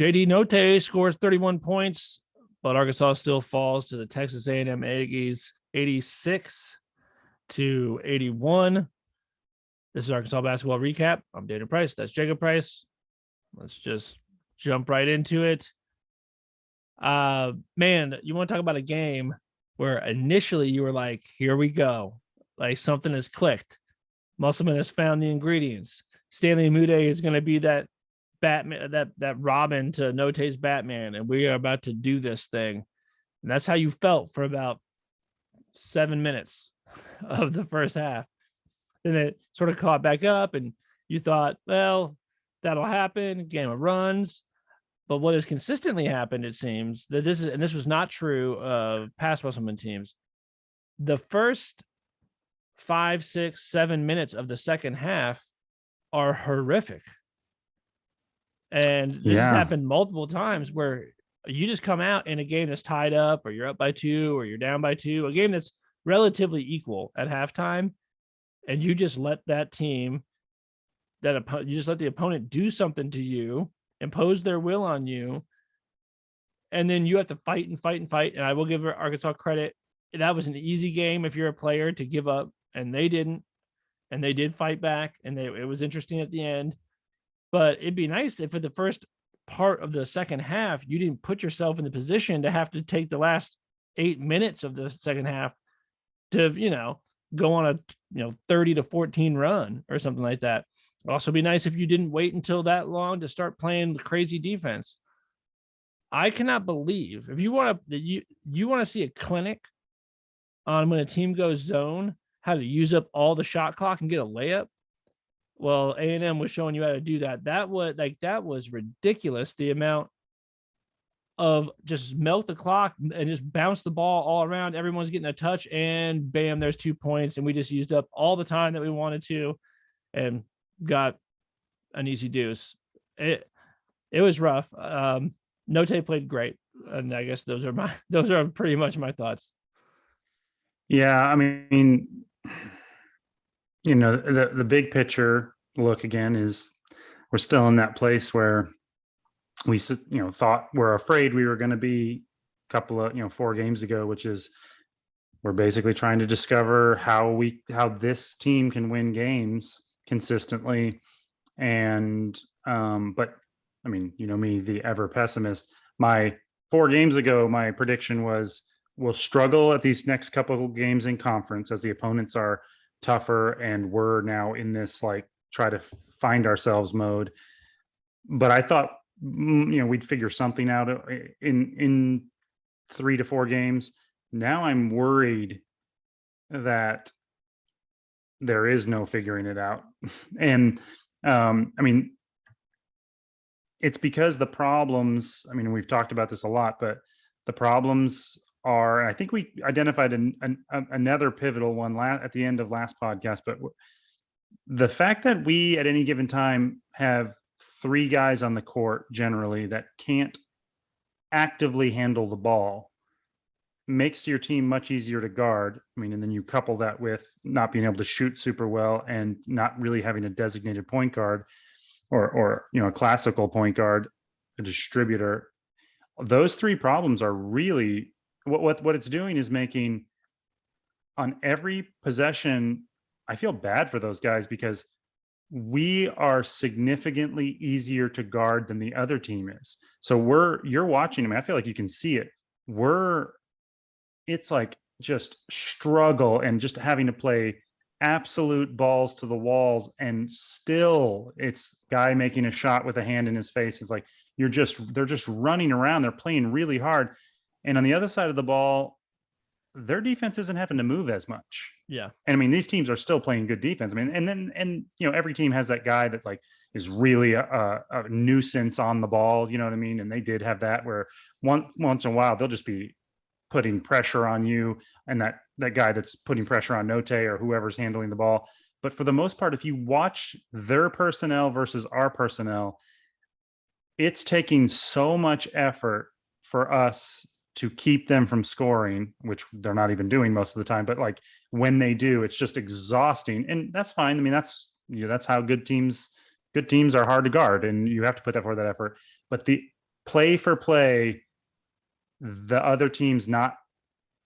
JD Notae scores 31 points, but Arkansas still falls to the Texas A&M Aggies 86-81. This is Arkansas basketball recap. I'm Dana Price. That's Jacob Price. Let's just jump right into it. Man, you want to talk about a game where initially you were like, here we go. Like something has clicked. Musselman has found the ingredients. Stanley Umude is going to be that Batman, that Robin to Notae's Batman, and we are about to do this thing. And that's how you felt for about 7 minutes of the first half. Then it sort of caught back up, and you thought, well, that'll happen. Game of runs. But what has consistently happened, it seems, that this was not true of past Musselman teams. The first 5, 6, 7 minutes of the second half are horrific. And this has happened multiple times where you just come out in a game that's tied up, or you're up by 2, or you're down by 2, a game that's relatively equal at halftime, and you just let that team, you just let the opponent do something to you, impose their will on you, and then you have to fight and fight and fight. And I will give Arkansas credit. That was an easy game if you're a player to give up, and they didn't, and they did fight back, and it was interesting at the end. But it'd be nice if for the first part of the second half, you didn't put yourself in the position to have to take the last 8 minutes of the second half to, go on a 30-14 run or something like that. It'd also be nice if you didn't wait until that long to start playing the crazy defense. I cannot believe if you want to see a clinic on when a team goes zone, how to use up all the shot clock and get a layup. Well, A&M was showing you how to do that. That was ridiculous. The amount of just melt the clock and just bounce the ball all around. Everyone's getting a touch, and bam, there's 2 points. And we just used up all the time that we wanted to and got an easy deuce. It was rough. Notae played great. And I guess those are pretty much my thoughts. Yeah, I mean, the big picture look again is we're still in that place where we thought we're afraid we were going to be a couple of 4 games ago, which is we're basically trying to discover how this team can win games consistently. And but I mean, me, the ever pessimist, 4 games ago my prediction was we'll struggle at these next couple of games in conference as the opponents are tougher, and we're now in this try to find ourselves mode. But I thought we'd figure something out in 3 to 4 games. Now I'm worried that there is no figuring it out. And I mean, it's because the problems, I mean, we've talked about this a lot, but the problems are, I think we identified another pivotal one at the end of last podcast, but the fact that we at any given time have 3 guys on the court generally that can't actively handle the ball makes your team much easier to guard. I mean, and then you couple that with not being able to shoot super well and not really having a designated point guard or a classical point guard, a distributor. Those 3 problems are really what it's doing is making on every possession. I feel bad for those guys because we are significantly easier to guard than the other team is. So you're watching them. I feel like you can see it. It's like just struggle and just having to play absolute balls to the walls, and still it's guy making a shot with a hand in his face. It's like they're just running around. They're playing really hard. And on the other side of the ball, their defense isn't having to move as much. Yeah. And I mean, these teams are still playing good defense. I mean, and every team has that guy that is really a nuisance on the ball, you know what I mean? And they did have that where once in a while, they'll just be putting pressure on you. And that guy that's putting pressure on Notae or whoever's handling the ball. But for the most part, if you watch their personnel versus our personnel, it's taking so much effort for us to keep them from scoring, which they're not even doing most of the time. But when they do, it's just exhausting, and that's fine. I mean, that's how good teams are hard to guard, and you have to put that effort. But play for play, the other team's not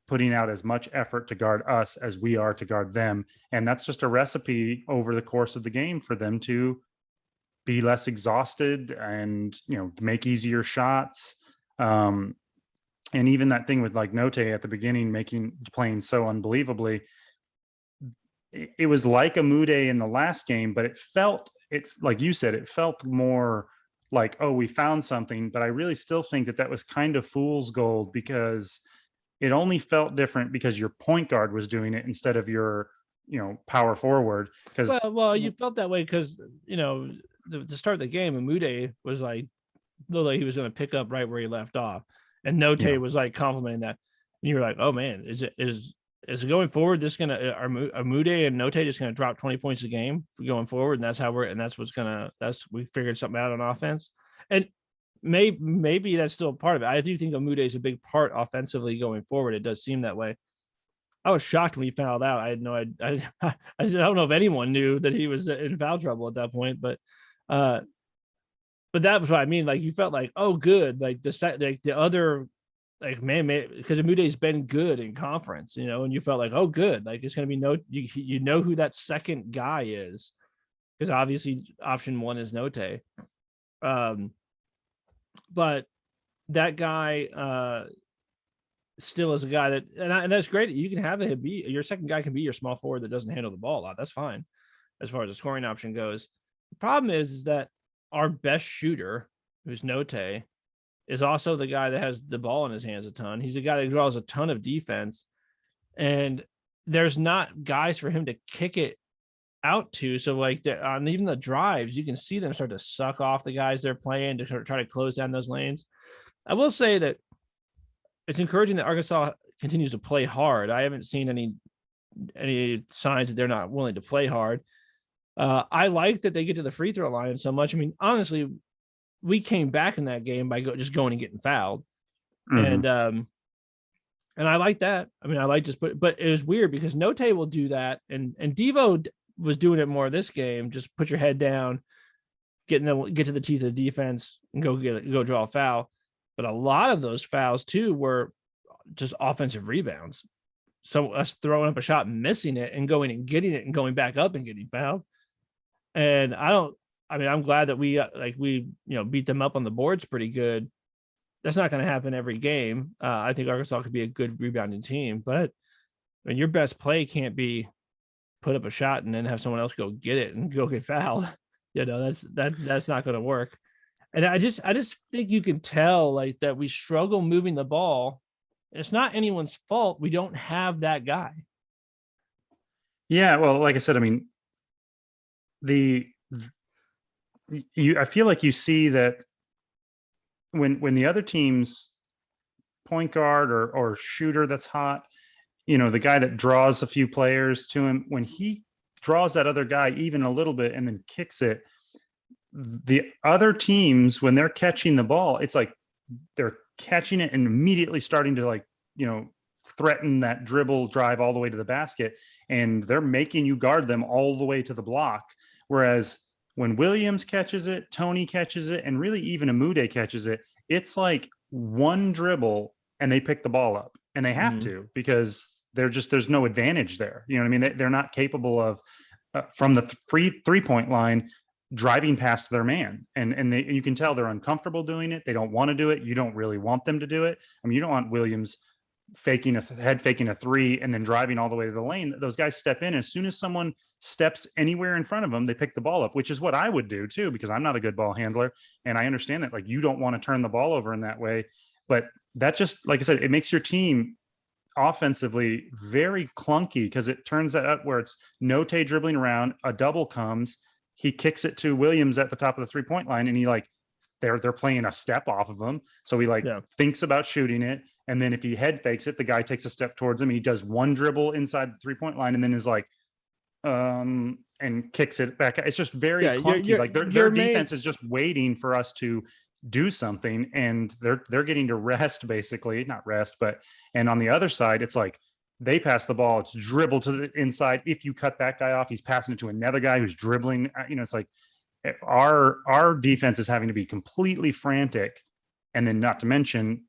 putting out as much effort to guard us as we are to guard them. And that's just a recipe over the course of the game for them to be less exhausted and, make easier shots. And even that thing with like Notae at the beginning, playing so unbelievably, it was like a Mude in the last game, but it like you said, it felt more like, oh, we found something. But I really still think that was kind of fool's gold, because it only felt different because your point guard was doing it instead of your, power forward. Because Well, you felt that way because to start the game, Amude was like, looked like he was going to pick up right where he left off, and Notae was like complimenting that. And you were like, oh man, is it going forward? This gonna are Amude and Notae just going to drop 20 points a game going forward, and that's we figured something out on offense, and maybe that's still part of it. I do think Amude is a big part offensively going forward. It does seem that way. I was shocked when he fouled out. I had no idea. I don't know if anyone knew that he was in foul trouble at that point, but that was what I mean. Like, you felt like, oh, good. Like the other, like, man, because Amude's been good in conference, and you felt like, oh, good. Like, it's going to be you know who that second guy is, because obviously option one is Notae. But that guy still is a guy that, and that's great. You can have your second guy can be your small forward that doesn't handle the ball a lot. That's fine as far as the scoring option goes. The problem is that our best shooter, who's Notae, is also the guy that has the ball in his hands a ton. He's the guy that draws a ton of defense, and there's not guys for him to kick it out to. So like on even the drives, you can see them start to suck off the guys they're playing to try to close down those lanes. I will say that it's encouraging that Arkansas continues to play hard. I haven't seen any signs that they're not willing to play hard. I like that they get to the free throw line so much. I mean, honestly, we came back in that game by just going and getting fouled. And I like that. I mean, I like just but it was weird because Notae will do that, and Devo was doing it more this game. Just put your head down, get to the teeth of the defense, and go draw a foul. But a lot of those fouls too were just offensive rebounds. So us throwing up a shot, missing it, and going and getting it, and going back up and getting fouled. And I'm glad that we beat them up on the boards pretty good. That's not going to happen every game. I think Arkansas could be a good rebounding team, but your best play can't be put up a shot and then have someone else go get it and go get fouled. That's not going to work. And I just think you can tell like that we struggle moving the ball. It's not anyone's fault. We don't have that guy. Yeah, well, like I said, I mean, I feel like you see that when the other team's point guard or shooter that's hot, the guy that draws a few players to him, when he draws that other guy even a little bit and then kicks it, the other teams, when they're catching the ball, it's like they're catching it and immediately starting to threaten that dribble drive all the way to the basket, and they're making you guard them all the way to the block. Whereas when Williams catches it, Tony catches it, and really even Amude catches it, it's like one dribble and they pick the ball up, and they have to, because there's no advantage there. You know what I mean? They're not capable of from the three-point line driving past their man, and you can tell they're uncomfortable doing it. They don't want to do it. You don't really want them to do it. I mean, you don't want Williams faking a three and then driving all the way to the lane. Those guys step in. As soon as someone steps anywhere in front of them, they pick the ball up, which is what I would do too, because I'm not a good ball handler. And I understand that, like, you don't want to turn the ball over in that way. But that just, like I said, it makes your team offensively very clunky, because it turns out where it's Notae dribbling around, a double comes, he kicks it to Williams at the top of the 3-point line, and they're playing a step off of him. So he thinks about shooting it. And then if he head fakes it, the guy takes a step towards him. He does one dribble inside the 3-point line and then is like, and kicks it back. It's just very clunky. Like their defense is just waiting for us to do something, and they're getting to rest, basically. Not rest, but, and on the other side, it's like they pass the ball, it's dribble to the inside. If you cut that guy off, he's passing it to another guy who's dribbling. It's like our defense is having to be completely frantic, And then not to mention,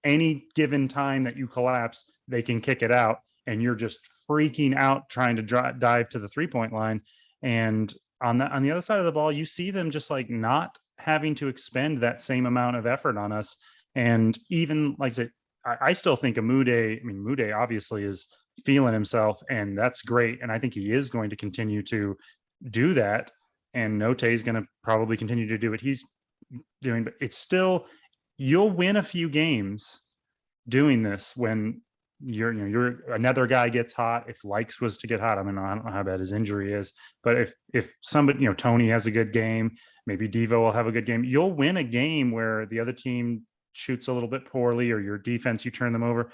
any given time that you collapse, they can kick it out, and you're just freaking out trying to dive to the 3-point line. And on the other side of the ball, you see them just like not having to expend that same amount of effort on us. And even like I said, I still think Mude obviously is feeling himself, and that's great. And I think he is going to continue to do that. And Notae is going to probably continue to do what he's doing. But it's still, you'll win a few games doing this when you're another guy gets hot. If Likes was to get hot, I mean, I don't know how bad his injury is, but if somebody, Tony has a good game, maybe Devo will have a good game. You'll win a game where the other team shoots a little bit poorly, or your defense, you turn them over.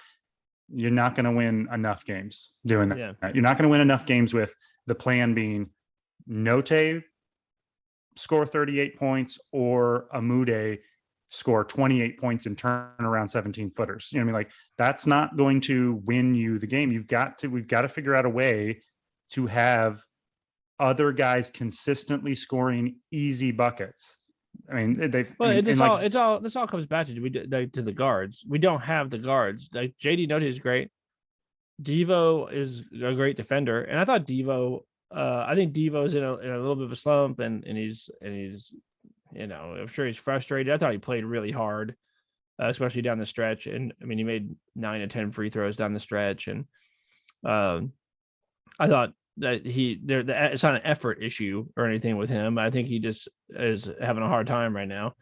You're not going to win enough games doing that. Yeah. You're not going to win enough games with the plan being Notae score 38 points or Mude score 28 points and turn around 17 footers. You know what I mean? Like, that's not going to win you the game. We've got to figure out a way to have other guys consistently scoring easy buckets. I mean, this all comes back to the guards. We don't have the guards. Like, JD Notae is great. Devo is a great defender, and I thought Devo. I think Devo's in a little bit of a slump, and he's I'm sure he's frustrated. I thought he played really hard, especially down the stretch. And I mean, he made 9 of 10 free throws down the stretch, and I thought that it's not an effort issue or anything with him. I think he just is having a hard time right now,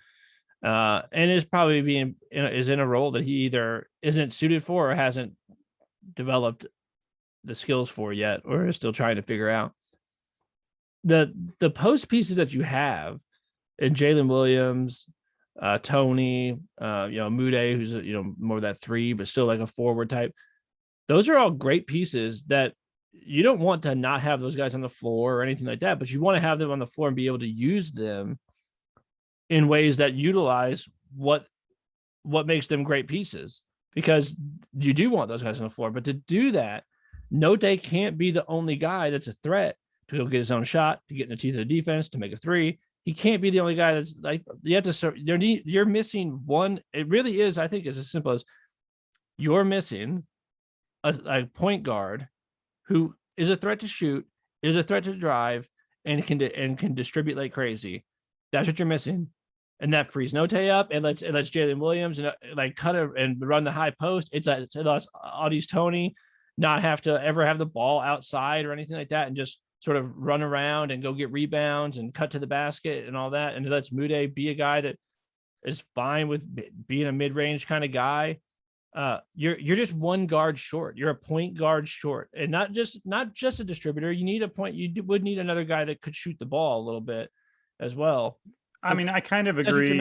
and is probably is in a role that he either isn't suited for or hasn't developed the skills for yet, or is still trying to figure out. The post pieces that you have in Jalen Williams, Tony, Mude, who's more of that 3, but still like a forward type. Those are all great pieces that you don't want to not have those guys on the floor or anything like that, but you want to have them on the floor and be able to use them in ways that utilize what makes them great pieces, because you do want those guys on the floor. But to do that, Notae can't be the only guy that's a threat to go get his own shot, to get in the teeth of the defense, to make a 3. He can't be the only guy that's like, you have to, you're missing one. It really is, I think, it's as simple as you're missing a point guard who is a threat to shoot, is a threat to drive, and can distribute like crazy. That's what you're missing. And that frees Notae up. It lets Jalen Williams and like cut it and run the high post. It lets Audie's Tony not have to ever have the ball outside or anything like that, and just sort of run around and go get rebounds and cut to the basket and all that. And it lets Mude be a guy that is fine with being a mid-range kind of guy. You're just one guard short. You're a point guard short, and not just a distributor. You need a point. You would need another guy that could shoot the ball a little bit as well. I mean, I kind of agree.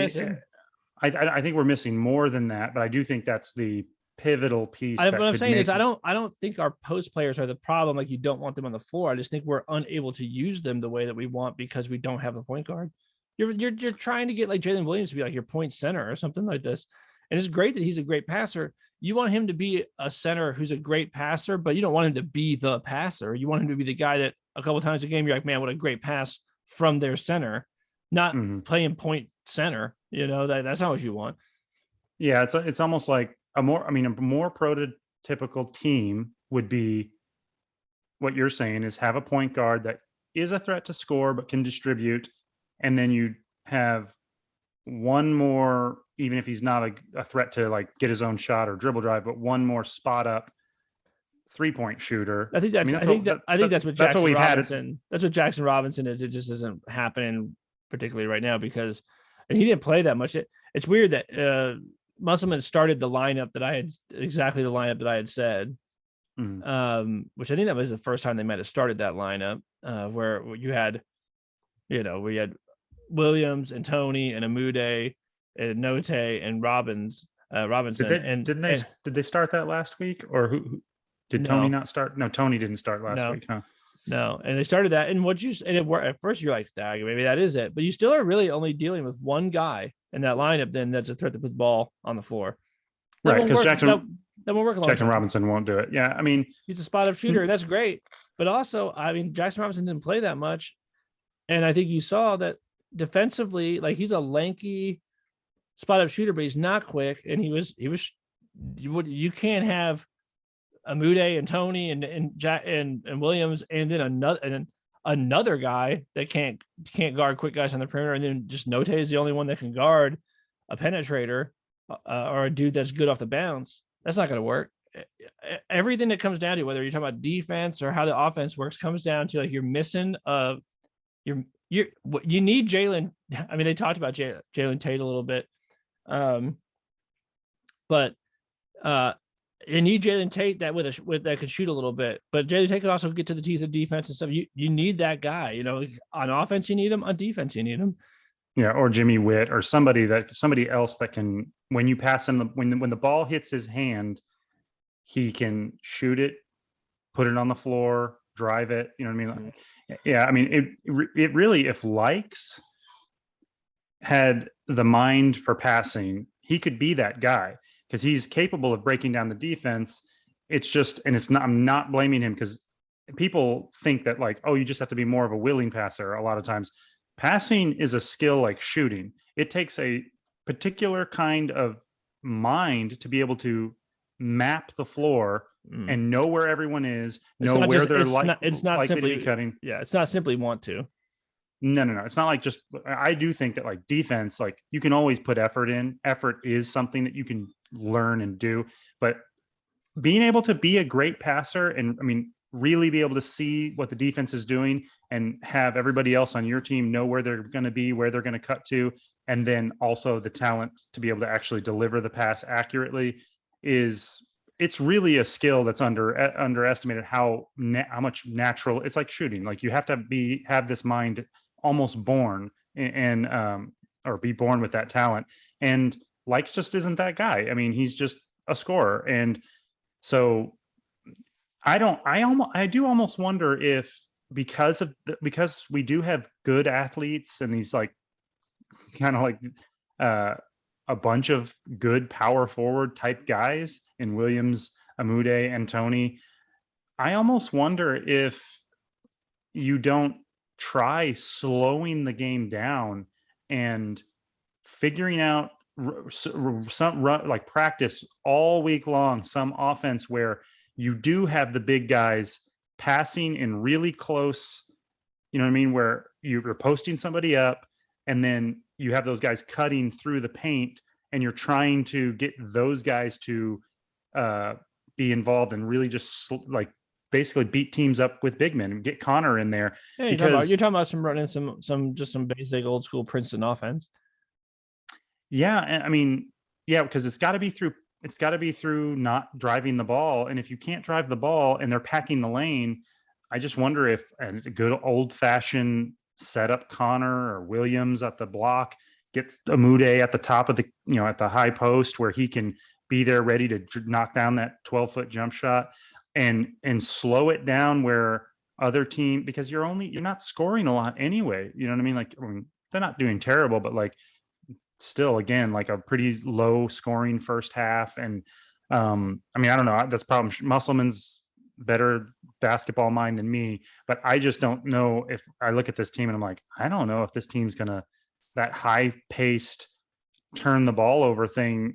I think we're missing more than that, but I do think that's the pivotal piece. What I'm saying is I don't think our post players are the problem. Like, you don't want them on the floor. I just think we're unable to use them the way that we want because we don't have a point guard. You're trying to get like Jalen Williams to be like your point center or something like this. And it's great that he's a great passer. You want him to be a center who's a great passer, but you don't want him to be the passer. You want him to be the guy that a couple of times a game, you're like, man, what a great pass from their center, not playing point center. That's not what you want. Yeah. It's almost like a more prototypical team would be what you're saying, is have a point guard that is a threat to score, but can distribute. And then you have one more, even if he's not a threat to like get his own shot or dribble drive, but one more spot up 3-point shooter. I think that's what Jackson Robinson. That's what Jackson Robinson is. It just isn't happening particularly right now because, and he didn't play that much. It's weird that Musselman started the lineup that I had said, which I think that was the first time they might have started that lineup, where you had, we had Williams and Tony and Mude and Notae and Robinson. Did they start that last week, or who did Tony not start? No, Tony didn't start last week, huh? No, and they started that, and at first you're like, maybe that is it, but you still are really only dealing with one guy in that lineup. Then that's a threat to put the ball on the floor, right? Because that won't work. Jackson Robinson won't do it. Yeah, I mean, he's a spot up shooter, and that's great. But also, I mean, Jackson Robinson didn't play that much, and I think you saw that defensively, like, he's a lanky spot up shooter, but he's not quick. And you can't have Amude and Tony and Jack and Williams, and then another guy that can't guard quick guys on the perimeter, and then just Notae is the only one that can guard a penetrator or a dude that's good off the bounce. That's not going to work. Everything that comes down to, whether you're talking about defense or how the offense works, comes down to like you're missing you need Jalen. I mean, they talked about Jalen Tate a little bit, but you need Jalen Tate that that could shoot a little bit, but Jalen Tate could also get to the teeth of defense and stuff. You need that guy. You know, on offense you need him, on defense you need him. Yeah, or Jimmy Witt, or somebody else that can, when you pass him when the ball hits his hand, he can shoot it, put it on the floor, drive it. You know what I mean? Yeah, I mean it really, if Likes had the mind for passing, he could be that guy, because he's capable of breaking down the defense. It's just, and it's not, I'm not blaming him, because people think that like, oh, you just have to be more of a willing passer. A lot of times passing is a skill like shooting. It takes a particular kind of mind to be able to map the floor and know where everyone is, know where they're likely to be cutting. Yeah, it's not simply want to. No. It's not like just, I do think that like defense, like you can always put effort in. Effort is something that you can learn and do, but being able to be a great passer, and I mean, really be able to see what the defense is doing and have everybody else on your team know where they're going to be, where they're going to cut to, and then also the talent to be able to actually deliver the pass accurately, it's really a skill that's underestimated. How much natural it's like shooting. Like you have to have this mind almost born, and or be born with that talent. And Likes just isn't that guy. I mean, he's just a scorer, and so I do almost wonder if because we do have good athletes and these like kind of like a bunch of good power forward type guys in Williams, Amude, and Tony, I almost wonder if you don't try slowing the game down and figuring out some like practice all week long, some offense where you do have the big guys passing in really close, you know what I mean, where you're posting somebody up and then you have those guys cutting through the paint, and you're trying to get those guys to be involved and really just like basically beat teams up with big men and get Connor in there. Yeah, you're talking about some running some basic old school Princeton offense. Yeah, and I mean, yeah, because it's got to be through not driving the ball. And if you can't drive the ball and they're packing the lane, I just wonder if a good old fashioned setup Connor or Williams at the block, get Amude at the top of the, at the high post where he can be there ready to knock down that 12-foot jump shot, and slow it down where other team, because you're not scoring a lot anyway. You know what I mean? Like, I mean, they're not doing terrible, but like still, again, like a pretty low scoring first half. And I mean, I don't know, that's problem. Musselman's better basketball mind than me, but I just don't know. If I look at this team and I'm like, I don't know if this team's gonna, that high paced turn the ball over thing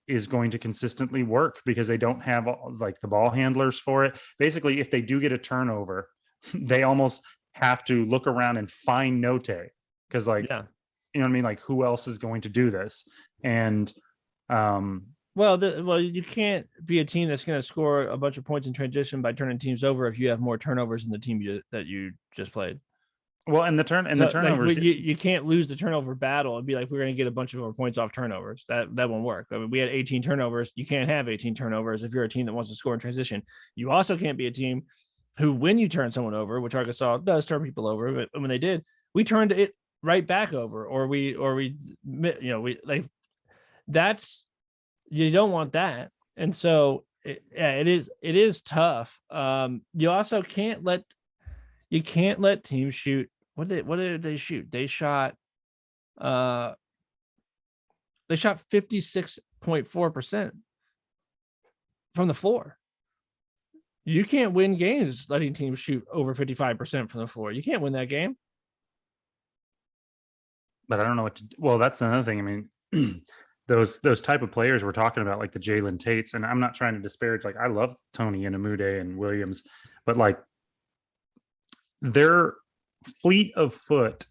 is going to consistently work, because they don't have like the ball handlers for it. Basically, if they do get a turnover, they almost have to look around and find Notae, because like, yeah, you know what I mean? Like, who else is going to do this? And well, you can't be a team that's going to score a bunch of points in transition by turning teams over if you have more turnovers than the team that you just played. Well, and the turnovers, like, you can't lose the turnover battle and be like, we're going to get a bunch of more points off turnovers. That won't work. I mean, we had 18 turnovers. You can't have 18 turnovers if you're a team that wants to score in transition. You also can't be a team who, when you turn someone over, which Arkansas does turn people over, but when they did, we turned it right back over, or we like, that's, you don't want that. And so it is tough. You also can't let teams shoot. What did they shoot? They shot 56.4% from the floor. You can't win games letting teams shoot over 55% from the floor. You can't win that game. But I don't know what to do. Well, that's another thing. I mean, those type of players we're talking about, like the Jalen Tates, and I'm not trying to disparage, like I love Tony and Amude and Williams, but like they're fleet of foot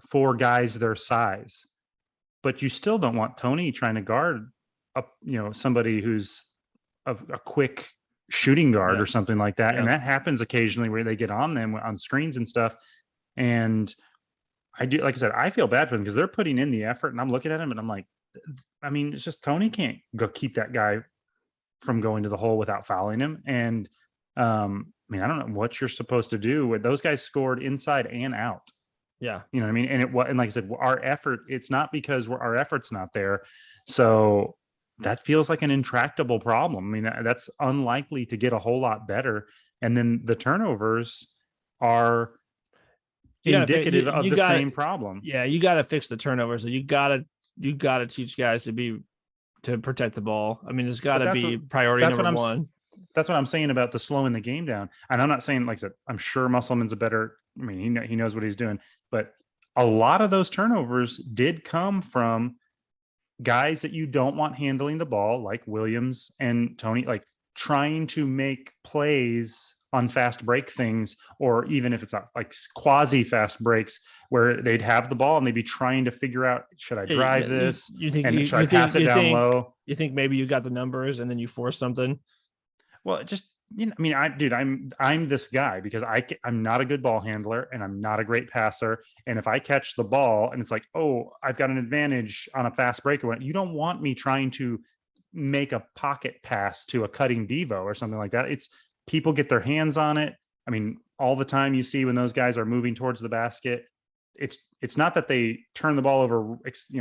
for guys their size, but you still don't want Tony trying to guard somebody who's a quick shooting guard Yeah. or something like that. Yeah. And that happens occasionally where they get on them on screens and stuff. And I do, like I said, I feel bad for them because they're putting in the effort, and I'm looking at him and I'm like, I mean, it's just Tony can't go keep that guy from going to the hole without fouling him. And I mean, I don't know what you're supposed to do. With those guys scored inside and out. Yeah. You know what I mean? And like I said, our effort, it's not because our effort's not there. So that feels like an intractable problem. I mean, that's unlikely to get a whole lot better. And then the turnovers are indicative of the same problem. Yeah, you got to fix the turnovers. So you got to teach guys to protect the ball. I mean, it's got to be priority number one. That's what I'm saying about the slowing the game down. And I'm not saying, like I said, I'm sure Musselman's a better, I mean, he knows what he's doing, but a lot of those turnovers did come from guys that you don't want handling the ball, like Williams and Tony, like trying to make plays on fast break things, or even if it's not like quasi fast breaks where they'd have the ball and they'd be trying to figure out, should I drive this? Should I pass it down low? You think maybe you got the numbers and then you force something? Well, just, I mean, I'm this guy because I'm not a good ball handler and I'm not a great passer. And if I catch the ball and it's like, oh, I've got an advantage on a fast break, you don't want me trying to make a pocket pass to a cutting Devo or something like that. It's people get their hands on it. I mean, all the time you see when those guys are moving towards the basket, it's not that they turn the ball over,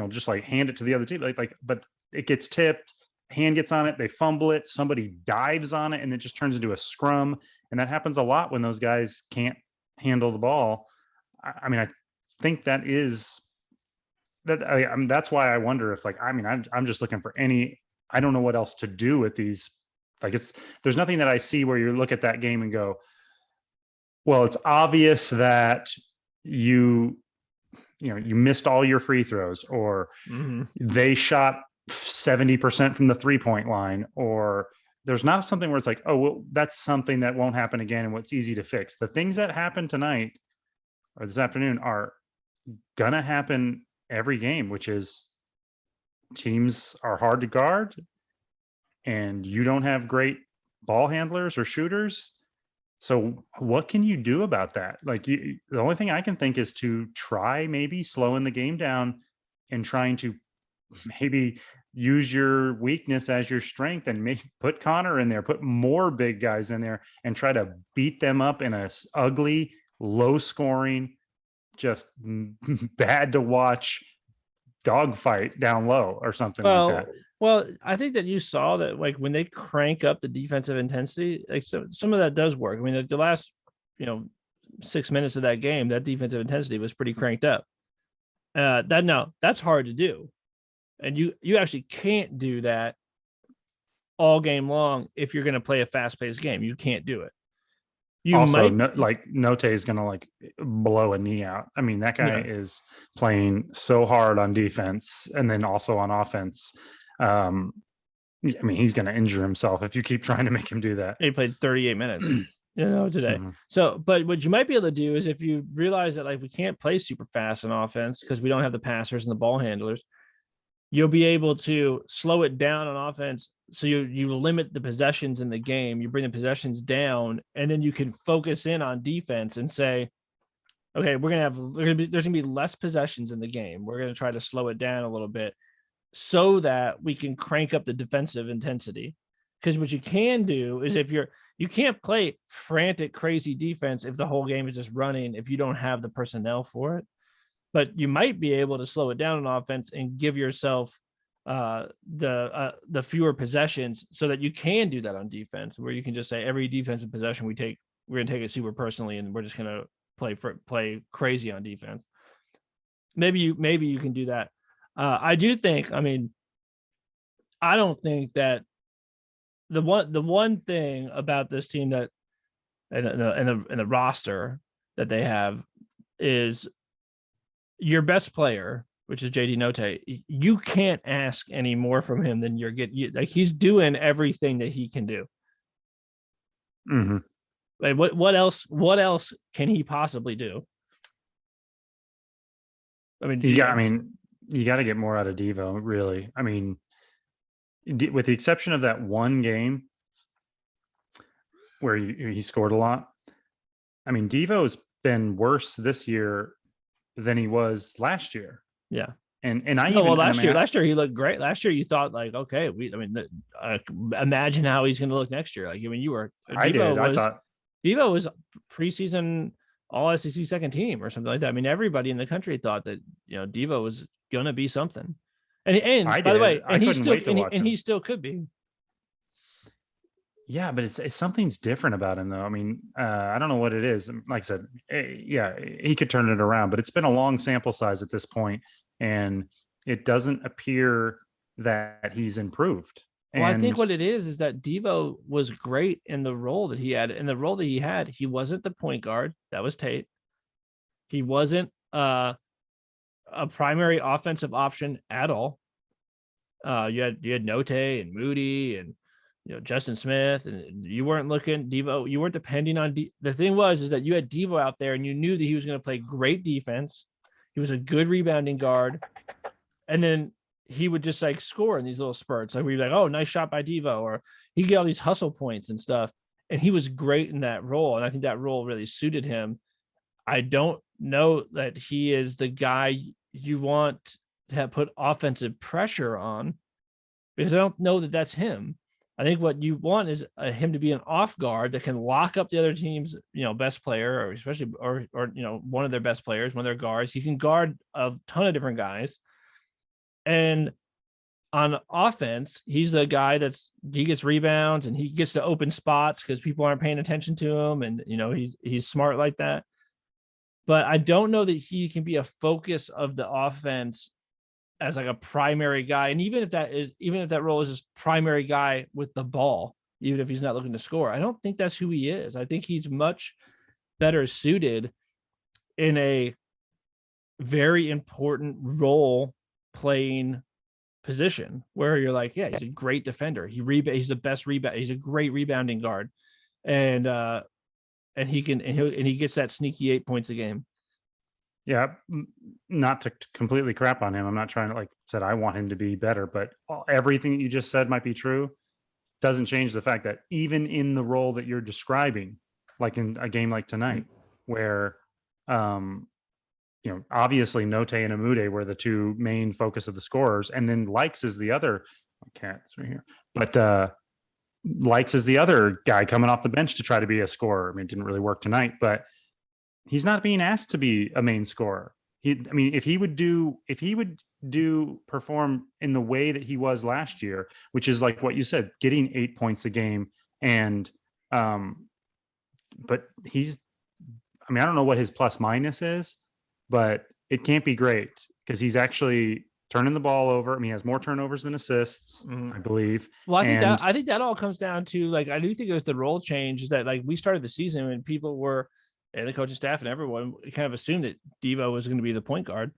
just like hand it to the other team, but it gets tipped. Hand gets on it, they fumble it, somebody dives on it, and it just turns into a scrum. And that happens a lot when those guys can't handle the ball. I mean, I think that is that. I mean, that's why I wonder if, like, I mean, I'm just looking for I don't know what else to do with these. Like, there's nothing that I see where you look at that game and go, well, it's obvious that you missed all your free throws, or they shot 70% from the 3-point line, or there's not something where it's like, oh, well, that's something that won't happen again and what's easy to fix. The things that happen tonight or this afternoon are gonna happen every game, which is teams are hard to guard and you don't have great ball handlers or shooters. So what can you do about that? Like, the only thing I can think is to try maybe slowing the game down and trying to maybe use your weakness as your strength and put Connor in there, put more big guys in there and try to beat them up in a ugly, low scoring, just bad to watch dogfight down low or something like that. Well, I think that you saw that, like, when they crank up the defensive intensity, like, some of that does work. I mean, like the last, 6 minutes of that game, that defensive intensity was pretty cranked up. That's hard to do. And you actually can't do that all game long if you're going to play a fast-paced game. You can't do it. Notae is going to like blow a knee out. I mean, that guy is playing so hard on defense and then also on offense. I mean, he's going to injure himself if you keep trying to make him do that. He played 38 minutes. Today. So, but what you might be able to do is, if you realize that, like, we can't play super fast on offense because we don't have the passers and the ball handlers, you'll be able to slow it down on offense. So you limit the possessions in the game, you bring the possessions down, and then you can focus in on defense and say, okay, there's gonna be less possessions in the game. We're gonna try to slow it down a little bit so that we can crank up the defensive intensity. Because what you can do is, you can't play frantic, crazy defense if the whole game is just running, if you don't have the personnel for it. But you might be able to slow it down on offense and give yourself the fewer possessions so that you can do that on defense, where you can just say every defensive possession we're going to take it super personally and we're just going to play crazy on defense. Maybe you can do that. I don't think that the one thing about this team that and the roster that they have is your best player which is JD Notae. You can't ask any more from him than you're getting. Like, he's doing everything that he can do. Mm-hmm. Like, what else can he possibly do? I mean, You got to get more out of Devo, really. I mean, with the exception of that one game where he scored a lot, I mean, Devo's been worse this year than he was last year. yeah. And I No, even well, and I mean, last year he looked great. Last year you thought like, okay, imagine how he's going to look next year. Like, I mean, I did. I thought Devo was preseason all SEC second team or something like that. I mean, everybody in the country thought that, Devo was going to be something. And I by the way, did. I couldn't wait to watch him. he still could be. Yeah, but it's something's different about him, though. I mean, I don't know what it is. Like I said, yeah, he could turn it around, but it's been a long sample size at this point, and it doesn't appear that he's improved. Well, I think And what it is that Devo was great in the role that he had. In the role that he had, he wasn't the point guard. That was Tate. He wasn't a primary offensive option at all. You had Notae and Moody and Justin Smith, and you weren't looking Devo. You weren't depending on the thing is that you had Devo out there, and you knew that he was going to play great defense. He was a good rebounding guard, and then he would just like score in these little spurts. Like, we'd be like, oh, nice shot by Devo, or he'd get all these hustle points and stuff. And he was great in that role, and I think that role really suited him. I don't know that he is the guy you want to have put offensive pressure on, because I don't know that that's him. I think what you want is him to be an off guard that can lock up the other team's, best player, or especially, or one of their best players, one of their guards. He can guard a ton of different guys. And on offense, he's the guy he gets rebounds and he gets to open spots because people aren't paying attention to him. And, he's smart like that. But I don't know that he can be a focus of the offense as like a primary guy. And even if that role is just primary guy with the ball, even if he's not looking to score, I don't think that's who he is. I think he's much better suited in a very important role playing position where you're like, yeah, he's a great defender. He's the best rebound. He's a great rebounding guard. And he gets that sneaky 8 points a game. yeah, not to completely crap on him. I'm not trying to, like I said, I want him to be better, but everything that you just said might be true. Doesn't change the fact that even in the role that you're describing, like in a game like tonight, where, obviously Notae and Amude were the two main focus of the scorers, and then Likes is the other. Cat's right here, but Likes is the other guy coming off the bench to try to be a scorer. I mean, it didn't really work tonight, but he's not being asked to be a main scorer. If he would perform in the way that he was last year, which is like what you said, getting 8 points a game, and but I don't know what his plus minus is, but it can't be great because he's actually turning the ball over. I mean, he has more turnovers than assists, I believe. Well, I think that all comes down to, like, I do think it was the role change that, like, we started the season when people were, and the coaching staff and everyone kind of assumed that Devo was going to be the point guard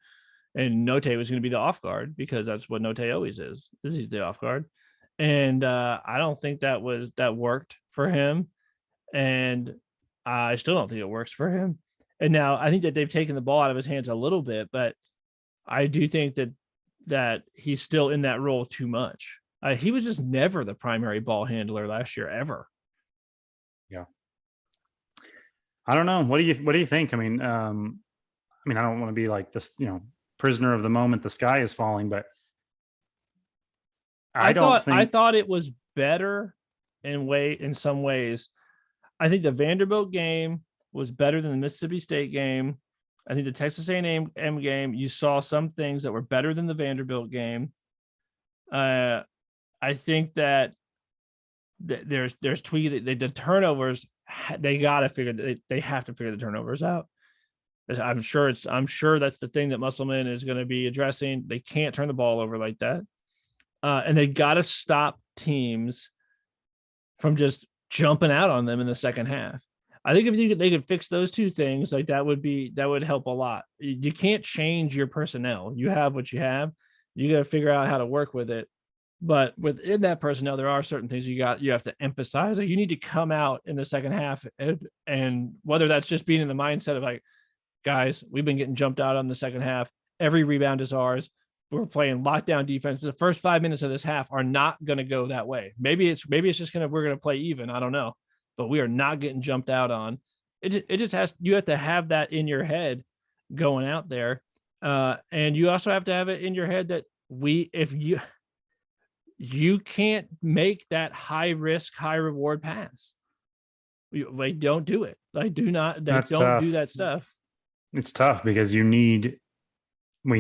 and Notae was going to be the off guard, because that's what Notae always is. He's the off guard. And I don't think that worked for him. And I still don't think it works for him. And now I think that they've taken the ball out of his hands a little bit, but I do think that he's still in that role too much. He was just never the primary ball handler last year, ever. Yeah. I don't know. What do you think? I mean, I don't want to be like this, prisoner of the moment. The sky is falling, but I thought it was better in some ways. I think the Vanderbilt game was better than the Mississippi State game. I think the Texas A&M game, you saw some things that were better than the Vanderbilt game. I think that there's tweak. The turnovers, they have to figure the turnovers out. I'm sure that's the thing that Musselman is going to be addressing. They can't turn the ball over like that, and they got to stop teams from just jumping out on them in the second half. I think if they could fix those two things, like that would help a lot. You can't change your personnel. You have what you have. You got to figure out how to work with it. But within that personnel, there are certain things you have to emphasize. Like you need to come out in the second half, and whether that's just being in the mindset of like, guys, we've been getting jumped out on the second half. Every rebound is ours. We're playing lockdown defense. The first 5 minutes of this half are not going to go that way. Maybe it's just we're going to play even. I don't know, but we are not getting jumped out on. It just has, you have to have that in your head going out there. And you also have to have it in your head that if you can't make that high risk, high reward pass. Like, don't do it. Like, do not, That's don't tough. do that stuff. It's tough because we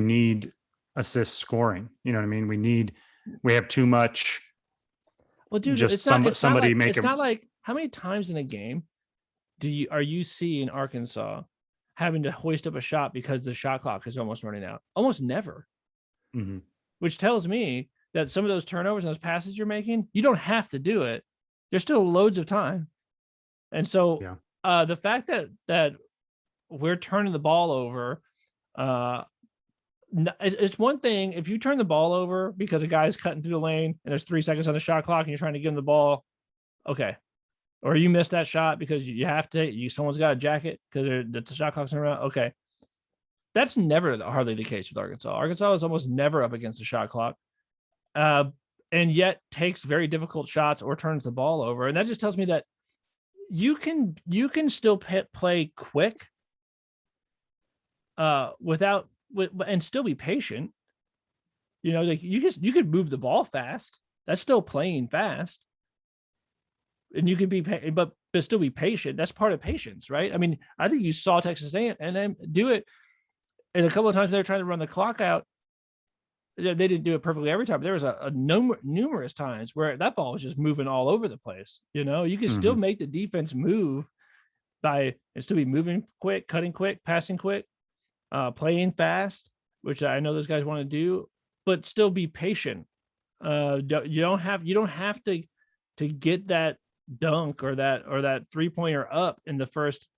need assist scoring. You know what I mean? We have too much. Well, dude, just somebody make it's not like, how many times in a game are you seeing Arkansas having to hoist up a shot because the shot clock is almost running out? Almost never. Mm-hmm. Which tells me that some of those turnovers and those passes you're making, you don't have to do it. There's still loads of time. And so the fact that we're turning the ball over, it's one thing if you turn the ball over because a guy's cutting through the lane and there's 3 seconds on the shot clock and you're trying to give him the ball, okay. Or you missed that shot because you have to, someone's got a jacket because the shot clock's around. Okay. That's never hardly the case with Arkansas. Arkansas is almost never up against the shot clock. And yet takes very difficult shots or turns the ball over. And that just tells me that you can still play quick and still be patient. Like you could move the ball fast. That's still playing fast. And you can but still be patient. That's part of patience, right? I mean, I think you saw Texas A&M do it. And a couple of times they were trying to run the clock out. They didn't do it perfectly every time. There was numerous times where that ball was just moving all over the place. You can still make the defense move and still be moving quick, cutting quick, passing quick, playing fast, which I know those guys want to do, but still be patient. You don't have to get that dunk or that 3-pointer up in the first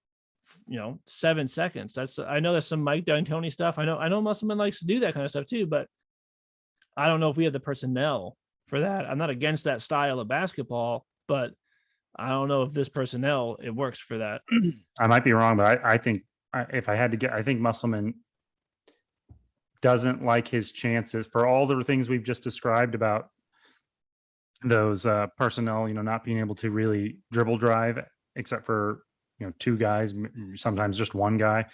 7 seconds. I know that's some Mike D'Antoni stuff. I know Musselman likes to do that kind of stuff too, but I don't know if we have the personnel for that. I'm not against that style of basketball, but I don't know if this personnel, it works for that. I might be wrong, but I think if I had to get, I think Musselman doesn't like his chances for all the things we've just described about those personnel, not being able to really dribble drive, except for, 2 guys, sometimes just 1 guy.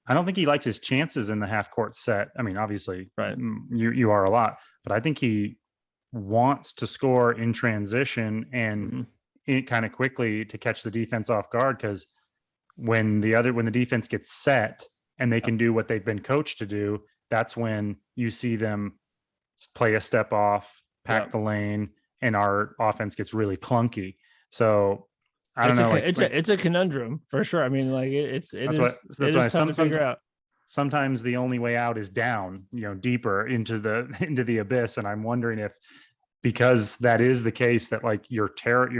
I don't think he likes his chances in the half court set. I mean, obviously, right, you are a lot, but I think he wants to score in transition and kind of quickly to catch the defense off guard, because when the defense gets set and they can do what they've been coached to do, that's when you see them play a step off, pack the lane, and our offense gets really clunky. So I don't know. It's a conundrum for sure. I mean, like it is tough to figure out. Sometimes the only way out is down, deeper into the abyss. And I'm wondering if, because that is the case, that like you're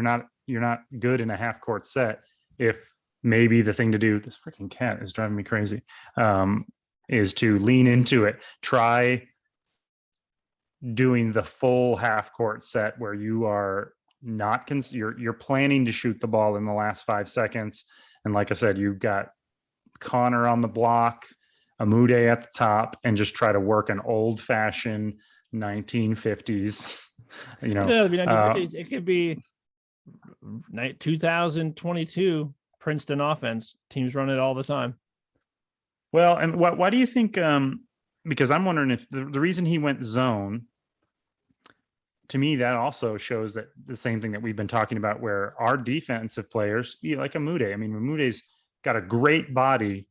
not good in a half court set, if maybe the thing to do, this freaking cat is driving me crazy, is to lean into it. Try doing the full half court set where you are not you're planning to shoot the ball in the last 5 seconds, and like I said, you've got Connor on the block, Amude at the top, and just try to work an old-fashioned 1950s. It could be 2022 Princeton offense. Teams run it all the time. Well, and why do you think? Because I'm wondering if the reason he went zone, to me, that also shows that the same thing that we've been talking about, where our defensive players, like Amude, I mean, Amude's got a great body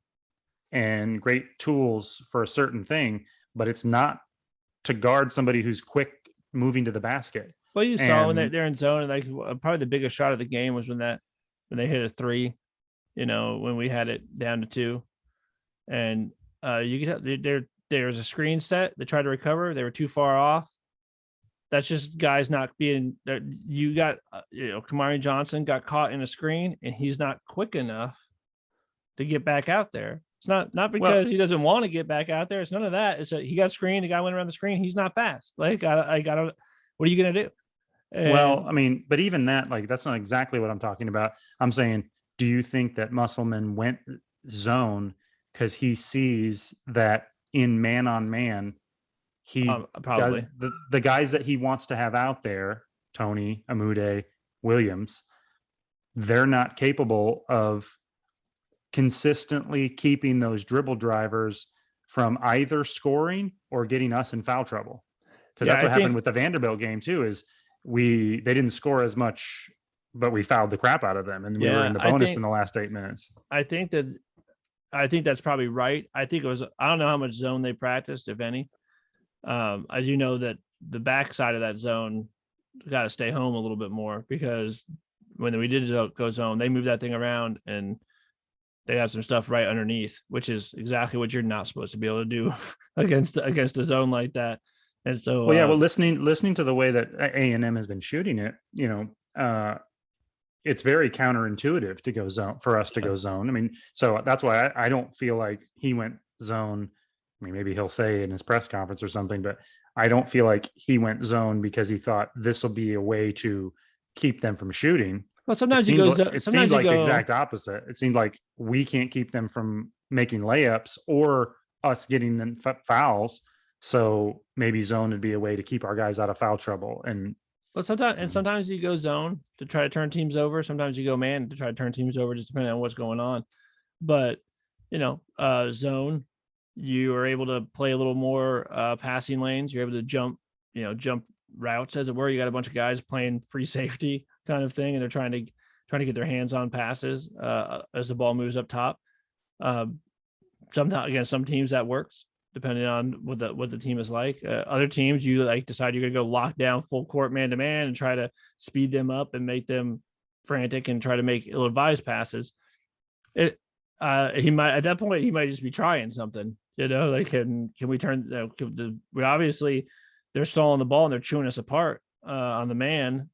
and great tools for a certain thing, but it's not to guard somebody who's quick moving to the basket. Well, you saw when they're in zone, and like probably the biggest shot of the game was when they hit a 3, when we had it down to 2, and you could there was a screen set. They tried to recover. They were too far off. that's just guys not being there. You got, Kamari Johnson got caught in a screen and he's not quick enough to get back out there. It's not because he doesn't want to get back out there. It's none of that. It's he got screened. The guy went around the screen. He's not fast. Like, I got to, what are you going to do? Well, I mean, but even that, like, that's not exactly what I'm talking about. I'm saying, do you think that Musselman went zone because he sees that in man on man, he does probably. the guys that he wants to have out there, Tony, Amude, Williams, they're not capable of consistently keeping those dribble drivers from either scoring or getting us in foul trouble. Because that's what happened with the Vanderbilt game too, is they didn't score as much, but we fouled the crap out of them, and we were in the bonus in the last 8 minutes. I think that's probably right. I think it was, I don't know how much zone they practiced, if any. As you know, that the backside of that zone got to stay home a little bit more, because when we did go zone, they moved that thing around and they have some stuff right underneath, which is exactly what you're not supposed to be able to do against a zone like that. And so, well, yeah, well, listening to the way that A&M has been shooting it, it's very counterintuitive to go zone, for us to go zone. I mean, so that's why I don't feel like he went zone. I mean, maybe he'll say in his press conference or something, but I don't feel like he went zone because he thought this will be a way to keep them from shooting. Well, sometimes you go. It seemed like the exact opposite. It seemed like we can't keep them from making layups or us getting them fouls. So maybe zone would be a way to keep our guys out of foul trouble. And sometimes you go zone to try to turn teams over. Sometimes you go man to try to turn teams over, just depending on what's going on. But zone, you are able to play a little more passing lanes. You're able to jump routes, as it were. You got a bunch of guys playing free safety kind of thing, and they're trying to get their hands on passes as the ball moves up top. Sometimes against some teams that works, depending on what the team is like. Other teams, you decide you're going to go lock down full court man to man and try to speed them up and make them frantic and try to make ill-advised passes. He might, at that point, he might just be trying something, like, can we turn, we obviously, they're stalling the ball and they're chewing us apart on the man.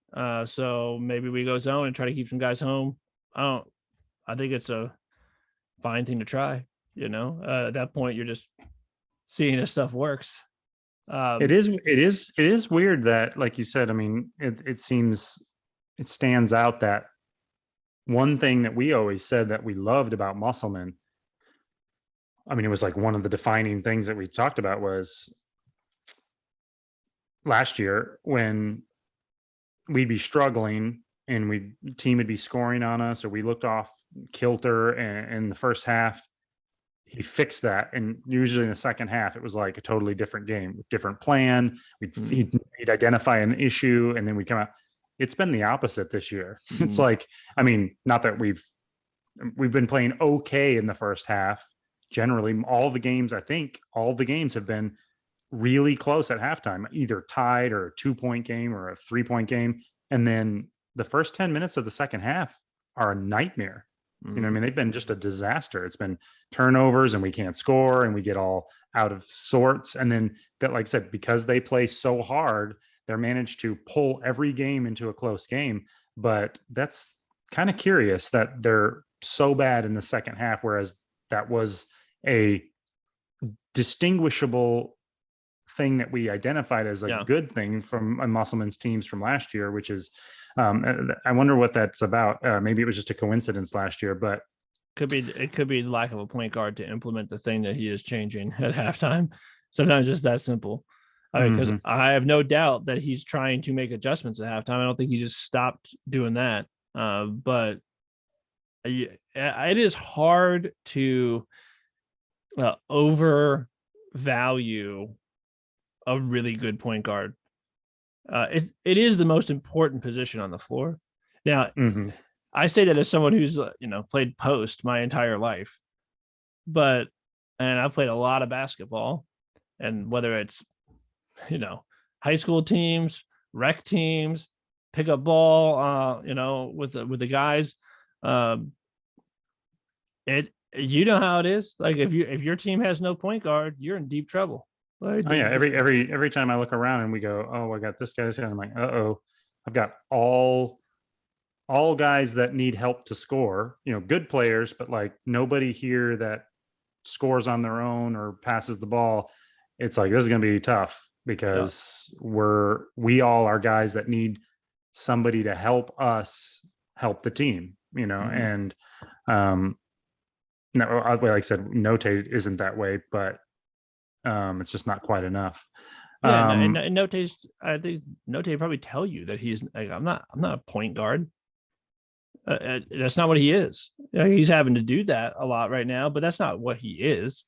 So maybe we go zone and try to keep some guys home. I think it's a fine thing to try, at that point, you're just seeing if stuff works. It is weird that, like you said, I mean, it stands out that one thing that we always said that we loved about Musselman, I mean, it was like one of the defining things that we talked about was last year when we'd be struggling and team would be scoring on us, or we looked off kilter in the first half. He fixed that, and usually in the second half, it was like a totally different game, different plan. He'd identify an issue, and then we'd come out. It's been the opposite this year. It's like, I mean, not that we've been playing okay in the first half. Generally, all the games have been really close at halftime, either tied or a 2-point game or a 3-point game. And then the first 10 minutes of the second half are a nightmare. I mean, they've been just a disaster. It's been turnovers and we can't score and we get all out of sorts. And then that, like I said, because they play so hard, they're managed to pull every game into a close game. But that's kind of curious that they're so bad in the second half, whereas that was a distinguishable thing that we identified as a good thing from Musselman's teams from last year, which is, I wonder what that's about. Maybe it was just a coincidence last year, but it could be the lack of a point guard to implement the thing that he is changing at halftime. Sometimes it's that simple. Because I have no doubt that he's trying to make adjustments at halftime. I don't think he just stopped doing that. But it is hard to overvalue a really good point guard. It is the most important position on the floor. Now, I say that as someone who's played post my entire life, and I've played a lot of basketball, and whether it's high school teams, rec teams, pick up ball, with the guys, how it is. Like if your team has no point guard, you're in deep trouble. Why Oh yeah, did every time I look around and we go, oh, I got this guy, this guy, I'm like, uh-oh, I've got all guys that need help to score, good players, but like nobody here that scores on their own or passes the ball. It's like, this is going to be tough yeah. because we all are guys that need somebody to help us help the team, Mhm. and no, like I said, Notae isn't that way, but it's just not quite enough. Yeah, and Notae's, I think Notae probably tell you that he's like, I'm not a point guard. That's not what he is. He's having to do that a lot right now, but that's not what he is.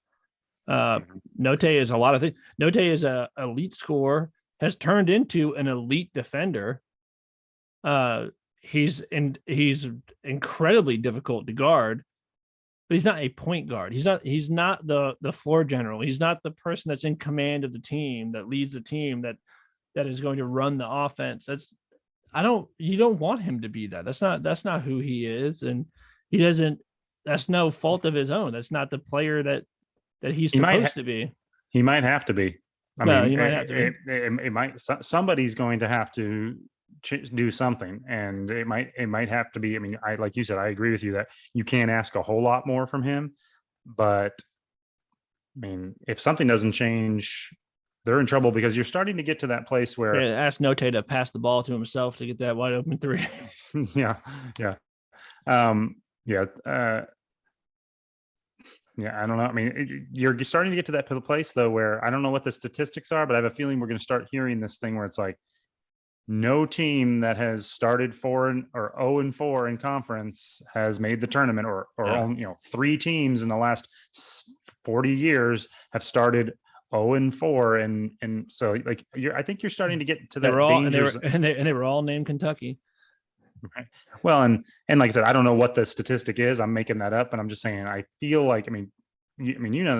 Uh, Mhm. Notae is a lot of things. Notae is a elite scorer, has turned into an elite defender. Uh, he's incredibly difficult to guard, but he's not a point guard. He's not the floor general. He's not the person that's in command of the team, that leads the team, that is going to run the offense. You don't want him to be that. That's not who he is. And he doesn't, that's no fault of his own. That's not the player that he's He might supposed to be. he might have to be. I No, mean, he might have to be. it might, somebody's going to have to do something, and it might have to be. I mean, I like you said, I agree with you that you can't ask a whole lot more from him, but I mean, if something doesn't change, they're in trouble because you're starting to get to that place Yeah, where, ask Notae to pass the ball to himself to get that wide open three. yeah, yeah, um, yeah, yeah. I don't know. I mean, you're starting to get to that place though, where I don't know what the statistics are, but I have a feeling we're going to start hearing this thing where it's like, no team that has started 0-4 in conference has made the tournament, or Yeah. only, 3 teams in the last 40 years have started 0-4, and so like I think you're starting to get to They were that all and they danger were zone. and they were all named Kentucky. Right? Well, and like I said, I don't know what the statistic is. I'm making that up, and I'm just saying I feel like, I mean,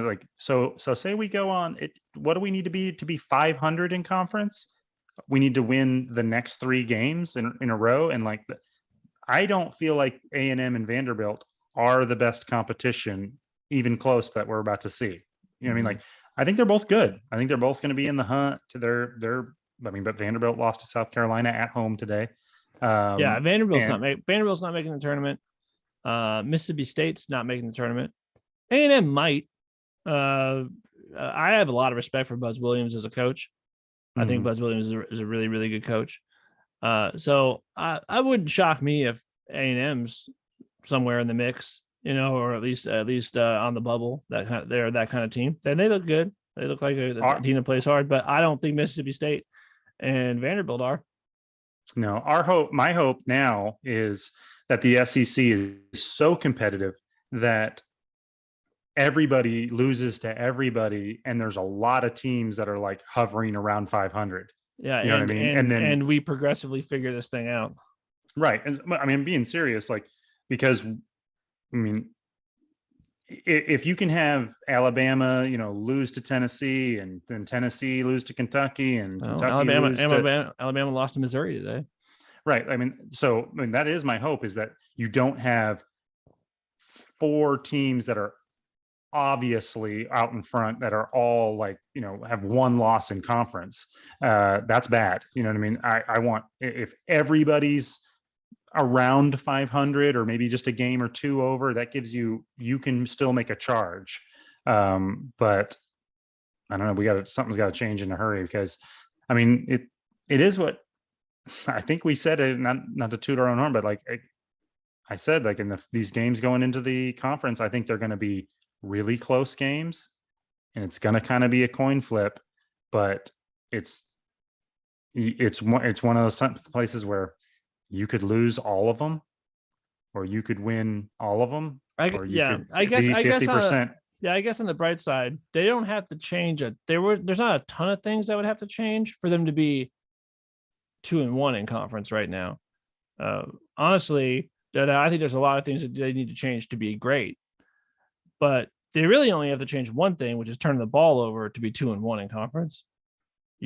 like, so say we go on it. What do we need to be 500 in conference? We need to win the next 3 games in a row, and like I don't feel like A&M and Vanderbilt are the best competition, even close, that we're about to see. You know what I mean? Like, I think they're both good. I think they're both going to be in the hunt to their. I mean, but Vanderbilt lost to South Carolina at home today. Yeah, And Vanderbilt's not making the tournament. Mississippi State's not making the tournament. A&M might. I have a lot of respect for Buzz Williams as a coach. I think mhm. Buzz Williams is a really, really good coach. So I wouldn't shock me if A&M's somewhere in the mix, or at least on the bubble. They're that kind of team. Then they look good. They look like a team that plays hard. But I don't think Mississippi State and Vanderbilt are. No, my hope now is that the SEC is so competitive that everybody loses to everybody, and there's a lot of teams that are like hovering around 500. Yeah, You know what I and mean? And and then, and we progressively figure this thing out. right, and I mean, being serious, like, because I mean, if you can have Alabama, lose to Tennessee, and then Tennessee lose to Kentucky, and Well, Kentucky lose to, Alabama lost to Missouri today. right. I mean, so I mean, that is my hope, is that you don't have 4 teams that are obviously out in front, that are all like, have 1 loss in conference. That's bad. You know what I mean? I want, if everybody's around 500, or maybe just a game or 2 over, that gives you can still make a charge. But I don't know, something's got to change in a hurry, because I mean, it is what I think we said it, not to toot our own horn, but like I said, like, in these games going into the conference, I think they're going to be really close games, and it's going to kind of be a coin flip, but it's one of those places where you could lose all of them, or you could win all of them, or you Yeah, could I guess be I guess 50%. yeah, I guess on the bright side, they don't have to change it. There's not a ton of things that would have to change for them to be 2-1 in conference right now. Honestly, I think there's a lot of things that they need to change to be great, but they really only have to change one thing, which is turn the ball over to be 2-1 in conference.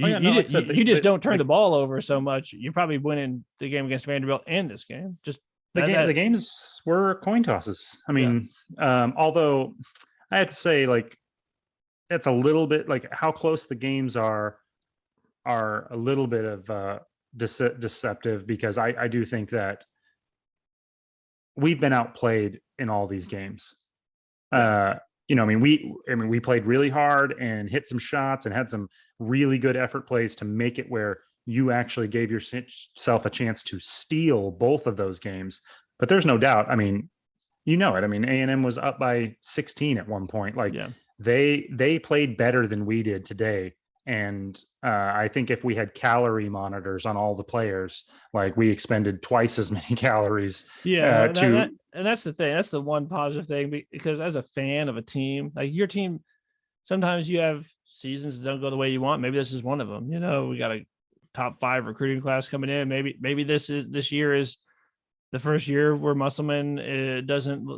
Oh yeah, no, like I said, You just don't turn the ball over so much. You're probably winning the game against Vanderbilt and this game. Just the games were coin tosses. I Yeah. mean, although I have to say, like, it's a little bit like how close the games are a little bit of deceptive, because I do think that we've been outplayed in all these games. I mean, we played really hard and hit some shots and had some really good effort plays to make it where you actually gave yourself a chance to steal both of those games. But there's no doubt. I mean, it. I mean, A&M was up by 16 at one point. Like they played better than we did today. And I think if we had calorie monitors on all the players, like we expended twice as many calories. And that's the thing. That's the one positive thing, because as a fan of a team, like your team, sometimes you have seasons that don't go the way you want. Maybe this is one of them. We got a top 5 recruiting class coming in. Maybe this year is the first year where Musselman doesn't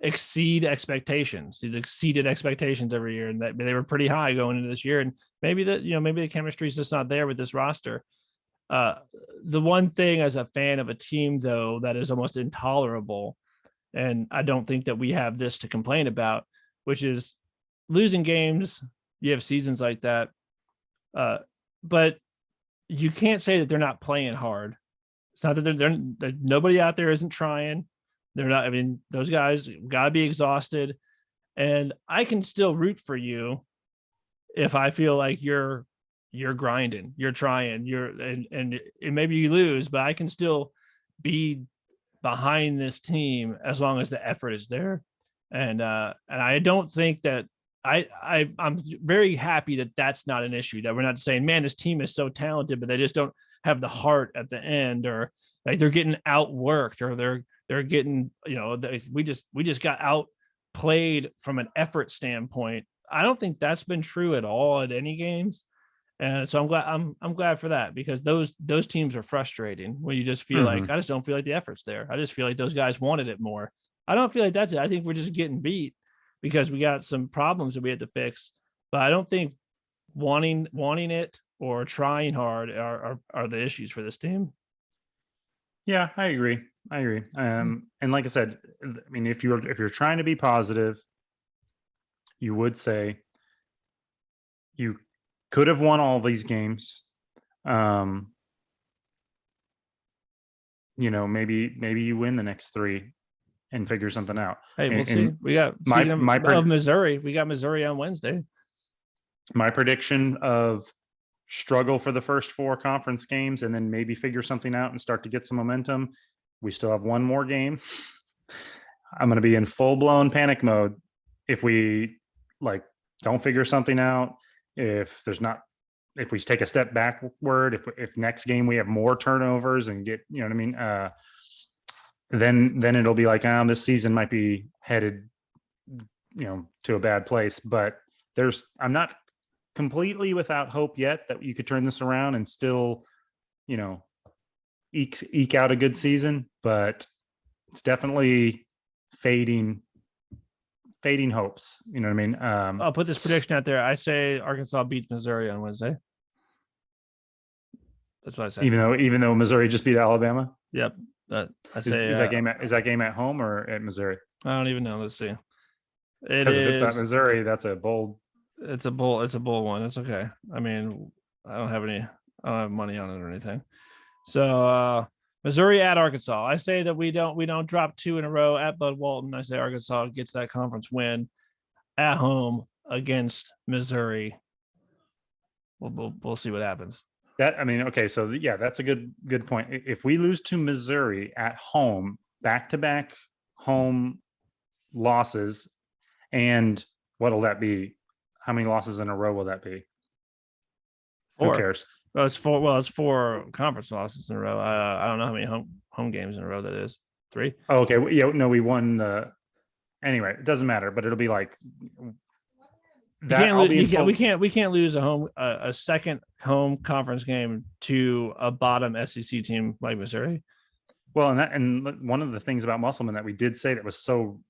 exceed expectations. He's exceeded expectations every year, and that they were pretty high going into this year. And maybe the chemistry is just not there with this roster. The one thing as a fan of a team, though, that is almost intolerable, and I don't think that we have this to complain about, which is losing games. You have seasons like that, but you can't say that they're not playing hard. It's not that they're nobody out there isn't trying. They're not. I mean, those guys got to be exhausted, and I can still root for you if I feel like you're grinding, you're trying, and maybe you lose, but I can still be behind this team as long as the effort is there. And I don't think that I'm very happy that that's not an issue, that we're not saying, man, this team is so talented, but they just don't have the heart at the end, or like they're getting outworked, or they're getting, we just got outplayed from an effort standpoint. I don't think that's been true at all at any games. And so I'm glad for that, because those teams are frustrating when you just feel like, I just don't feel like the effort's there. I just feel like those guys wanted it more. I don't feel like that's it. I think we're just getting beat because we got some problems that we had to fix. But I don't think wanting it or trying hard are the issues for this team. Yeah, I agree. And like I said, I mean, if you're trying to be positive, you would say you could have won all these games. Maybe you win the next 3 and figure something out. Hey, we'll see. We got of Missouri. We got Missouri on Wednesday. My prediction of struggle for the first 4 conference games and then maybe figure something out and start to get some momentum. We still have one more game. I'm going to be in full-blown panic mode if we don't figure something out. If we take a step backward, if next game we have more turnovers and get, then it'll be like, this season might be headed, to a bad place. But I'm not completely without hope yet that you could turn this around and still, eke out a good season, but it's definitely fading hopes. You know what I mean? I'll put this prediction out there. I say Arkansas beats Missouri on Wednesday. That's what I say. Even though Missouri just beat Alabama. Yep. I say is that game at home or at Missouri? I don't even know. Let's see. Because if it's at Missouri, that's a bold. It's a bold one. It's okay. I mean, I don't have money on it or anything. So Missouri at Arkansas. I say that we don't drop 2 in a row at Bud Walton. I say Arkansas gets that conference win at home against Missouri. We'll see what happens. Okay, so yeah, that's a good point. If we lose to Missouri at home, back-to-back home losses, and what'll that be? How many losses in a row will that be? 4. Who cares? Well, it's 4. Well, it's 4 conference losses in a row. I don't know how many home games in a row that is. 3. Oh, okay. Yeah, no, we won the. Anyway, it doesn't matter, but it'll be like. We can't lose a second home conference game to a bottom SEC team like Missouri. Well, and one of the things about Musselman that we did say that was so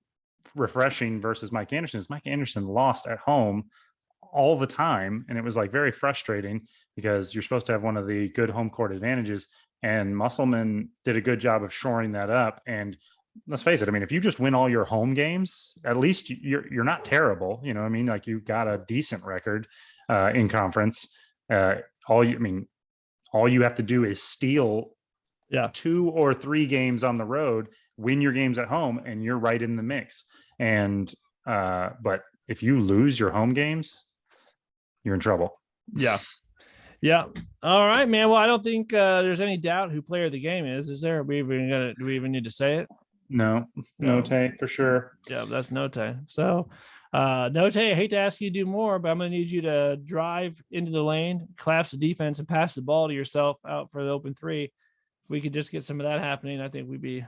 refreshing versus Mike Anderson is Mike Anderson lost at home all the time, and it was very frustrating because you're supposed to have one of the good home court advantages, and Musselman did a good job of shoring that up. And let's face it. I mean, if you just win all your home games, at least you're not terrible. You know what I mean? Like you got a decent record in conference. All you have to do is steal 2 or 3 games on the road, win your games at home, and you're right in the mix. And but if you lose your home games, you're in trouble. Yeah. All right, man. Well, I don't think there's any doubt who player of the game is there? Do we even need to say it? No, Notae for sure. Yeah, that's Notae. So Notae, I hate to ask you to do more, but I'm gonna need you to drive into the lane, collapse the defense, and pass the ball to yourself out for the open 3. If we could just get some of that happening, I think we'd be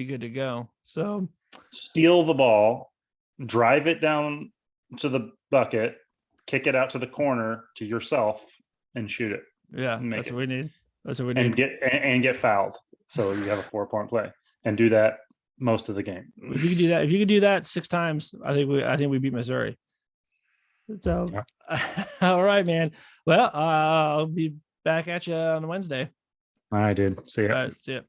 good to go. So steal the ball, drive it down to the bucket, kick it out to the corner to yourself, and shoot it. Yeah, that's what we need. That's what we need. And get fouled. So you have a 4-point play, and do that most of the game. If you could do that 6 times, I think we beat Missouri. So, yeah. All right, man. Well, I'll be back at you on Wednesday. I did. See ya. All right, see ya.